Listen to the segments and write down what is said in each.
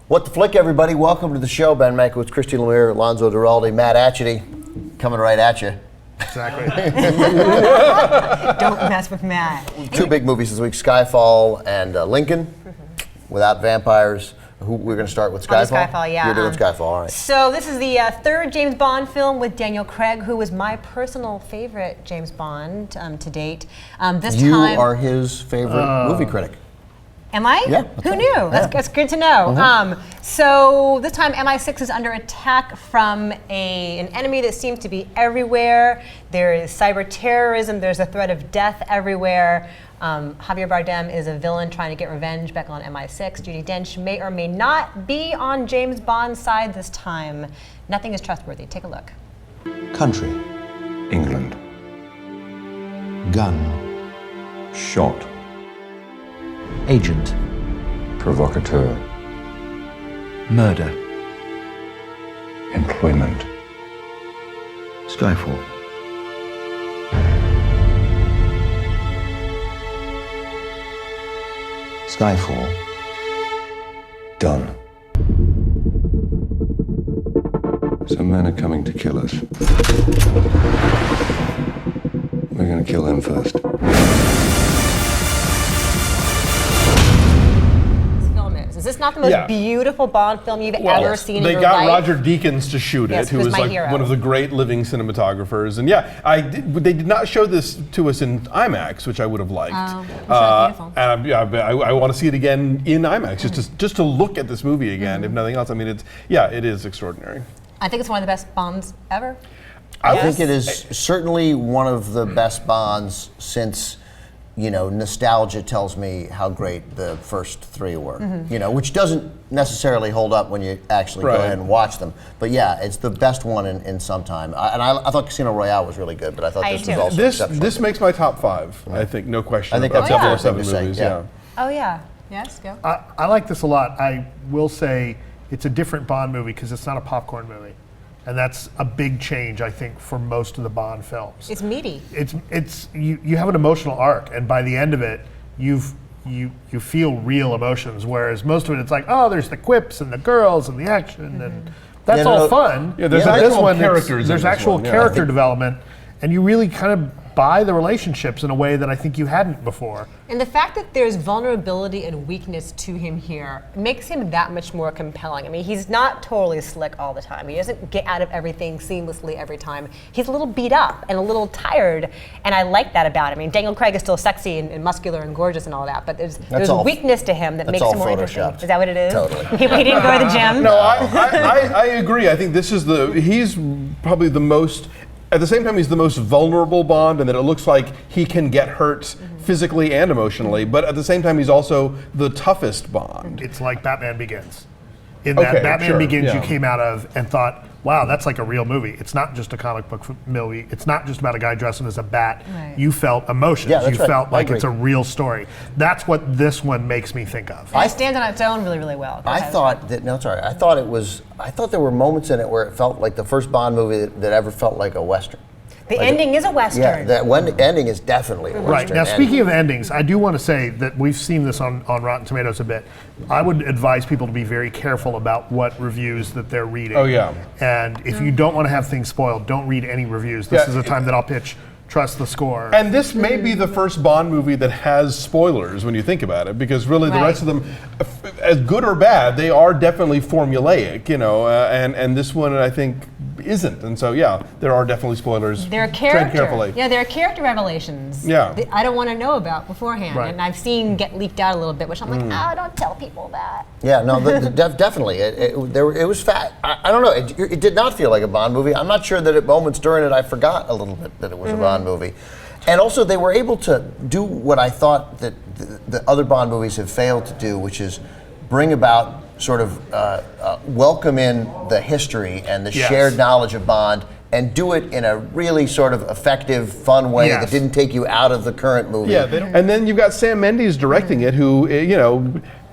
What the flick, everybody? Welcome to the show. Ben Mankiewicz, Christy, Lemire, Alonso, Duralde, Matt Atchity, coming right at you. Exactly. Don't mess with Matt. Two big movies this week, Skyfall and Lincoln, without vampires. We're going to start with Skyfall? Skyfall, yeah. You're doing Skyfall, all right. So this is the third James Bond film with Daniel Craig, who was my personal favorite James Bond to date. You are his favorite movie critic. Am I? Yeah. Who knew? That's good to know. So this time MI6 is under attack from an enemy that seems to be everywhere. There is cyber terrorism. There's a threat of death everywhere. Javier Bardem is a villain trying to get revenge back on MI6. Judi Dench may or may not be on James Bond's side this time. Nothing is trustworthy. Take a look. Country. England. Gun. Shot. Agent. Provocateur. Murder. Employment. Skyfall. Skyfall. Done. Some men are coming to kill us. We're gonna kill them first. Is this not the most beautiful Bond film you've ever seen in your life? They got Roger Deakins to shoot it, who who's was my like hero. one of the great living cinematographers. And they did not show this to us in IMAX, which I would have liked. Beautiful. And I want to see it again in IMAX, just to look at this movie again, if nothing else. I mean, it is extraordinary. I think it's one of the best Bonds ever. I think it is certainly one of the best Bonds since, nostalgia tells me how great the first three were, which doesn't necessarily hold up when you actually go ahead and watch them. But yeah, it's the best one in some time. I thought Casino Royale was really good, but I thought this was also exceptional. This makes my top five, I think, no question. I think about that's seven fair to movies, say, Oh yeah. Yes, go. I like this a lot. I will say it's a different Bond movie because it's not a popcorn movie. And that's a big change, I think, for most of the Bond films. It's meaty. You have an emotional arc, and by the end of it, you feel real emotions. Whereas most of it, it's like, oh, there's the quips and the girls and the action, and that's all fun. Yeah, there's But actual this one, characters. there's actual character development, and you really kind of buy the relationships in a way that I think you hadn't before. And the fact that there's vulnerability and weakness to him here makes him that much more compelling. I mean, he's not totally slick all the time. He doesn't get out of everything seamlessly every time. He's a little beat up and a little tired, and I like that about him. I mean, Daniel Craig is still sexy and muscular and gorgeous and all that, but there's weakness to him that makes him more interesting. Is that what it is? Totally. He didn't go to the gym? No, I agree. I think he's probably the most. At the same time, he's the most vulnerable Bond, and that it looks like he can get hurt physically and emotionally. But at the same time, he's also the toughest Bond. It's like Batman Begins. In that Batman Begins, you came out of and thought, wow, that's like a real movie. It's not just a comic book movie. It's not just about a guy dressing as a bat. Right. You felt emotions. Yeah, you felt like it's a real story. That's what this one makes me think of. It stands on its own really, really well. I thought there were moments in it where it felt like the first Bond movie that ever felt like a Western. The ending is a Western. Yeah, that ending is definitely a Western. Right. Now, speaking of endings, I do want to say that we've seen this on Rotten Tomatoes a bit. I would advise people to be very careful about what reviews that they're reading. Oh, yeah. And if you don't want to have things spoiled, don't read any reviews. This is a time that I'll pitch Trust the Score. And this may be the first Bond movie that has spoilers when you think about it, because really the rest of them, as good or bad, they are definitely formulaic, and this one I think isn't. And so, there are definitely spoilers. There are Tread carefully. Yeah, there are character revelations that I don't want to know about beforehand. Right. And I've seen get leaked out a little bit, which I'm like, don't tell people that. Yeah, no, definitely. It was fat. I don't know. It did not feel like a Bond movie. I'm not sure that at moments during it I forgot a little bit that it was a Bond movie. And also, they were able to do what I thought that the other Bond movies have failed to do, which is bring about sort of welcome in the history and the shared knowledge of Bond, and do it in a really sort of effective, fun way that didn't take you out of the current movie. Yeah, and then you've got Sam Mendes directing it, who,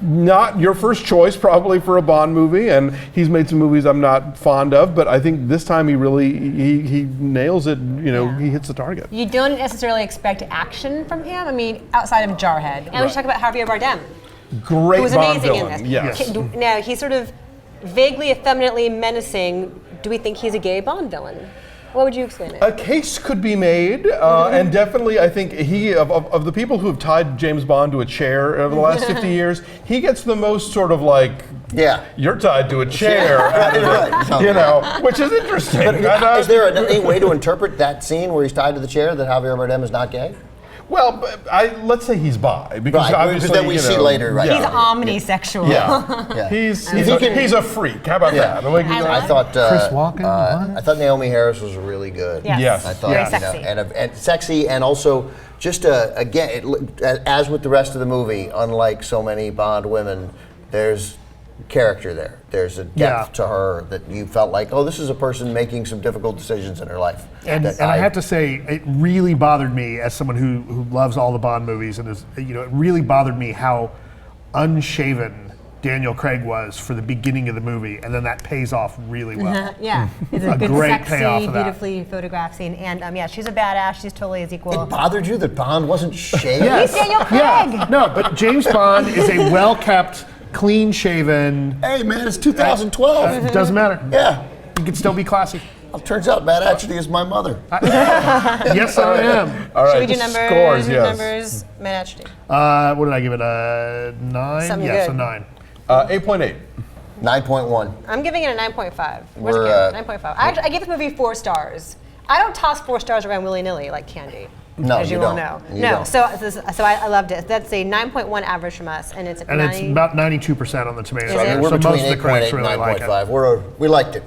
not your first choice probably for a Bond movie, and he's made some movies I'm not fond of, but I think this time he really he nails it. He hits the target. You don't necessarily expect action from him. I mean, outside of Jarhead, and we should talk about Javier Bardem. Great Who was Bond amazing villain. in this. Yes. Now, he's sort of vaguely, effeminately menacing. Do we think he's a gay Bond villain? What would you explain it? A case could be made, and definitely I think he, of the people who have tied James Bond to a chair over the last 50 years, he gets the most sort of like, you're tied to a chair, out of it, you know, which is interesting. But is there any way to interpret that scene where he's tied to the chair that Javier Bardem is not gay? Well, let's say he's bi, because obviously, then we see later, right? He's omnisexual. Yeah. He's a freak. How about that? I thought Chris Walken. I thought Naomi Harris was really good. Yes. I thought Very sexy. And sexy, and also just again, as with the rest of the movie, unlike so many Bond women, there's character there. There's a depth to her that you felt like, oh, this is a person making some difficult decisions in her life. And I have to say, it really bothered me as someone who loves all the Bond movies, and is, you know, it really bothered me how unshaven Daniel Craig was for the beginning of the movie, and then that pays off really well. Yeah, it's a good, great payoff sexy, of that. beautifully photographed scene, and yeah, she's a badass. She's totally his equal. It bothered you that Bond wasn't shaved? He's Daniel Craig. Yeah, no, but James Bond is a well-kept, clean-shaven. Hey man, it's 2012. It doesn't matter. Yeah. You can still be classy. Well, turns out Matt Atchity is my mother. Yes, I am. All right, Should we do numbers? scores, yes. Numbers, Matt Atchity. What did I give it? A 9? Something Yes, good. a 9. 8.8. 9.1. I'm giving it a 9.5. Where's We're, the camera? 9.5. I give this movie 4 stars. I don't toss 4 stars around willy-nilly like candy. No, as you you all don't. know. You No, don't. so I loved it. That's a 9.1 average from us, and it's And it's about 92% on the tomatoes. Is it? So We're most between of the 8.8 critics and really like it. 9.5. We liked it.